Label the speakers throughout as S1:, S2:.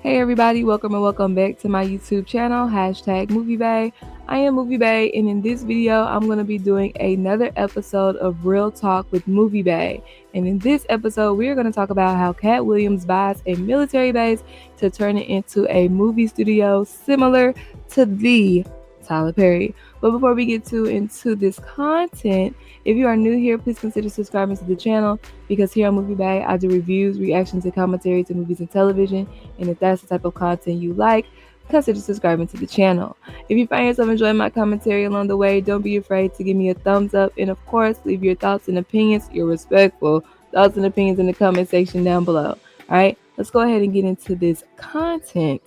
S1: Hey everybody, welcome and welcome back to my YouTube channel, #MovieBay. I am MovieBay, and in this video, I'm going to be doing another episode of Real Talk with MovieBay. And in this episode, we're going to talk about how Katt Williams buys a military base to turn it into a movie studio similar to the Tyler Perry. But before we get into this content, if you are new here, please consider subscribing to the channel because here on MovieBay, I do reviews, reactions, and commentary to movies and television. And if that's the type of content you like, consider subscribing to the channel. If you find yourself enjoying my commentary along the way, don't be afraid to give me a thumbs up. And of course, leave your thoughts and opinions, your respectful thoughts and opinions in the comment section down below. All right, let's go ahead and get into this content.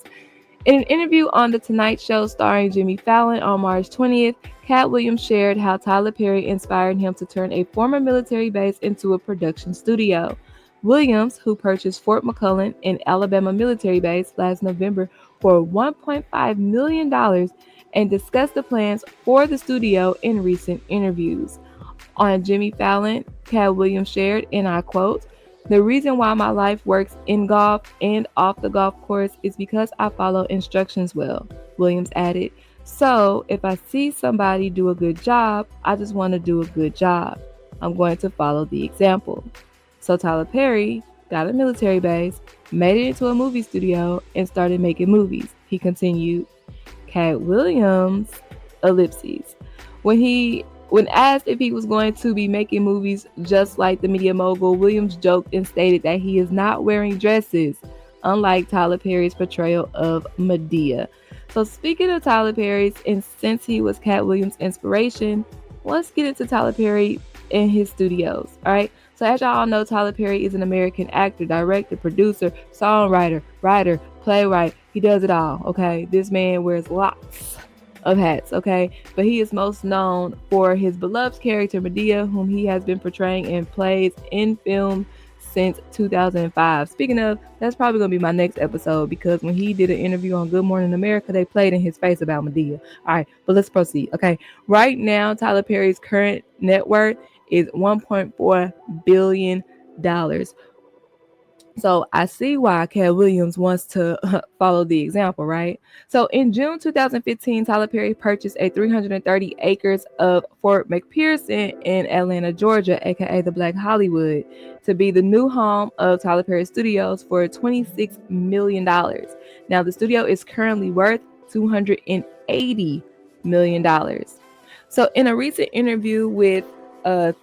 S1: In an interview on The Tonight Show starring Jimmy Fallon on March 20th, Katt Williams shared how Tyler Perry inspired him to turn a former military base into a production studio. Williams, who purchased Fort McClellan, an Alabama military base, last November for $1.5 million, and discussed the plans for the studio in recent interviews. On Jimmy Fallon, Katt Williams shared, and I quote, "The reason why my life works in golf and off the golf course is because I follow instructions well," Williams added. "So if I see somebody do a good job, I just want to do a good job. I'm going to follow the example." So Tyler Perry got a military base, made it into a movie studio, and started making movies. He continued. Katt Williams, ellipses. When asked if he was going to be making movies just like the media mogul, Williams joked and stated that he is not wearing dresses, unlike Tyler Perry's portrayal of Madea. So speaking of Tyler Perry's, and since he was Katt Williams' inspiration, let's get into Tyler Perry and his studios, all right? So as y'all know, Tyler Perry is an American actor, director, producer, songwriter, writer, playwright. He does it all, okay? This man wears lots of hats, okay? But he is most known for his beloved character Madea, whom he has been portraying in plays in film since 2005. Speaking of, that's probably going to be my next episode because when he did an interview on Good Morning America, they played in his face about Madea. All right, but let's proceed, okay? Right now, Tyler Perry's current net worth is $1.4 billion. So I see why Katt Williams wants to follow the example, right? So in June 2015, Tyler Perry purchased a 330 acres of Fort McPherson in Atlanta, Georgia, aka the Black Hollywood, to be the new home of Tyler Perry Studios for $26 million. Now the studio is currently worth $280 million. So in a recent interview with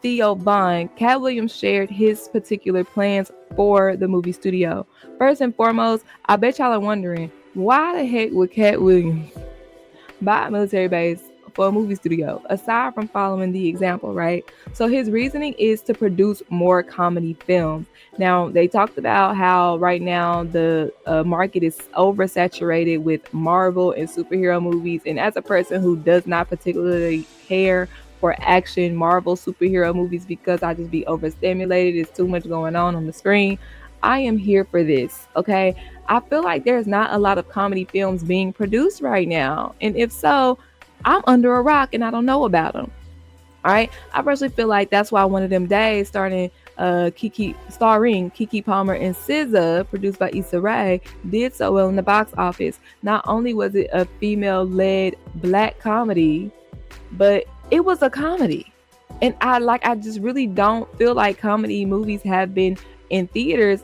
S1: Theo Vaughn, Katt Williams shared his particular plans for the movie studio. First and foremost, I bet y'all are wondering, why the heck would Katt Williams buy a military base for a movie studio, aside from following the example, right? So his reasoning is to produce more comedy films. Now, they talked about how right now the market is oversaturated with Marvel and superhero movies, and as a person who does not particularly care for action Marvel superhero movies because I just be overstimulated. It's too much going on the screen. I am here for this, okay? I feel like there's not a lot of comedy films being produced right now. And if so, I'm under a rock and I don't know about them. All right? I personally feel like that's why One of Them Days starring Keke Palmer and SZA, produced by Issa Rae, did so well in the box office. Not only was it a female-led black comedy, but it was a comedy. And I just really don't feel like comedy movies have been in theaters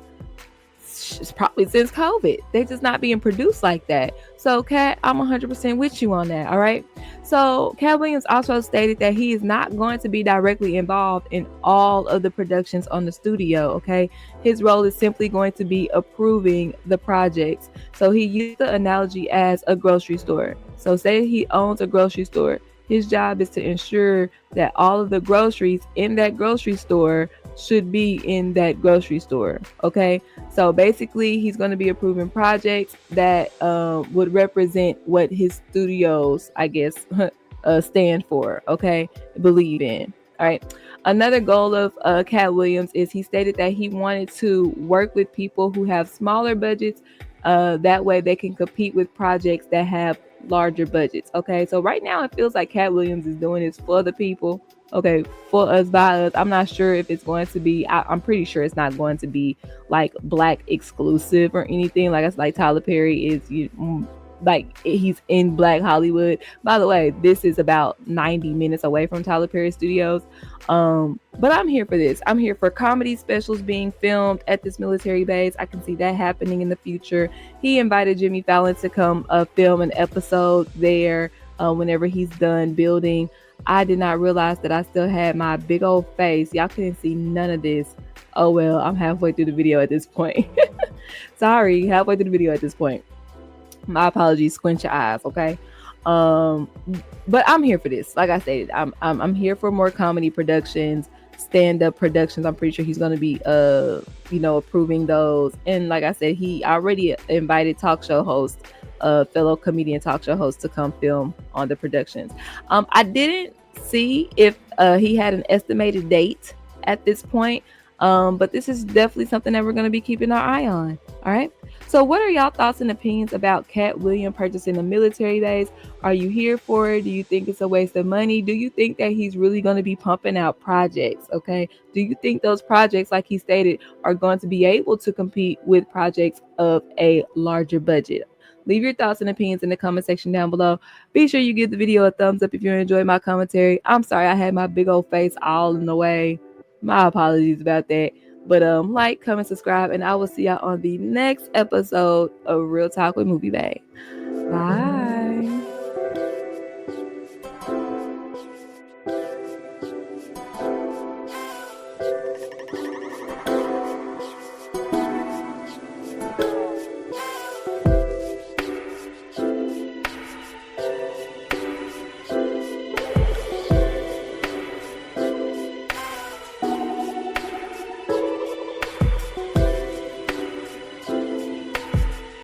S1: probably since COVID. They're just not being produced like that. So Katt, I'm 100% with you on that, all right? So Katt Williams also stated that he is not going to be directly involved in all of the productions on the studio, okay? His role is simply going to be approving the projects. So he used the analogy as a grocery store. So say he owns a grocery store. His job is to ensure that all of the groceries in that grocery store should be in that grocery store, okay? So basically, he's going to be approving projects that would represent what his studios, I guess, stand for, okay? Believe in, all right? Another goal of Katt Williams is he stated that he wanted to work with people who have smaller budgets. That way they can compete with projects that have larger budgets, okay? So right now it feels like Katt Williams is doing this for the people, Okay, for us by us. I'm not sure if it's going to be. I'm pretty sure it's not going to be like black exclusive or anything. Like it's like Tyler Perry is like he's in Black Hollywood. By the way, this is about 90 minutes away from Tyler Perry Studios. But I'm here for this. I'm here for comedy specials being filmed at this military base. I can see that happening in the future. He invited Jimmy Fallon to come film an episode there whenever he's done building. I did not realize that I still had my big old face. Y'all couldn't see none of this. Oh well, I'm halfway through the video at this point. Sorry, halfway through the video at this point. My apologies. Squint your eyes, okay? Um, but I'm here for this. Like I stated, I'm here for more comedy productions, stand-up productions. I'm pretty sure he's gonna be approving those. And like I said, he already invited talk show host, fellow comedian talk show host to come film on the productions. I didn't see if he had an estimated date at this point. But this is definitely something that we're going to be keeping our eye on. All right. So, what are y'all thoughts and opinions about Katt Williams purchasing a military base? Are you here for it? Do you think it's a waste of money? Do you think that he's really going to be pumping out projects? Okay. Do you think those projects, like he stated, are going to be able to compete with projects of a larger budget? Leave your thoughts and opinions in the comment section down below. Be sure you give the video a thumbs up if you enjoyed my commentary. I'm sorry I had my big old face all in the way. My apologies about that. But like, comment, subscribe, and I will see y'all on the next episode of Real Talk with Movie Bay. Bye.